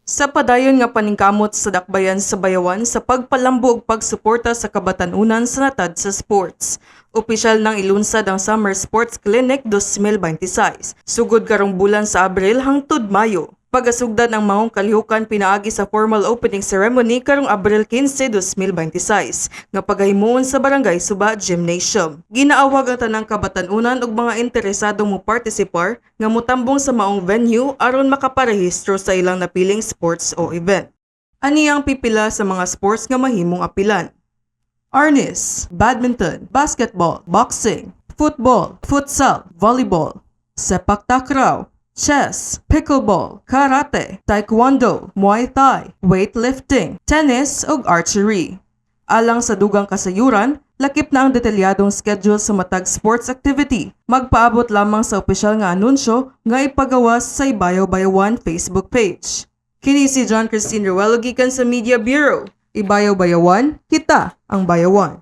Sa padayon nga paningkamot sa dakbayan sa bayawan sa pagpalambo ug pagsuporta sa kabatanunan sa natad sa sports. Opisyal nang ilunsad ang Summer Sports Clinic 2026, sugod karong bulan sa Abril hangtod Mayo. Pagasugdan ang mahong kalihukan pinaagi sa formal opening ceremony karong Abril 15, 2026 nga paghimuon sa Barangay Suba Gymnasium. Ginaawag ang tanang kabatanunan ug mga interesadong mopartisipar nga motambong sa maong venue aron makaparehistro sa ilang napiling sports o event. Ani ang pipila sa mga sports nga mahimong apilan: arnis, badminton, basketball, boxing, football, futsal, volleyball, sepak takraw, chess, pickleball, karate, taekwondo, muay thai, weightlifting, tennis ug archery. Alang sa dugang kasayuran, lakip na ang detalyadong schedule sa matag sports activity. Magpaabot lamang sa opisyal nga anunsyo nga ipagawas sa Ibayaw Bayawan Facebook page. Kini si John Christine Ruelo gikan sa Media Bureau. Ibayaw Bayawan, kita ang bayawan.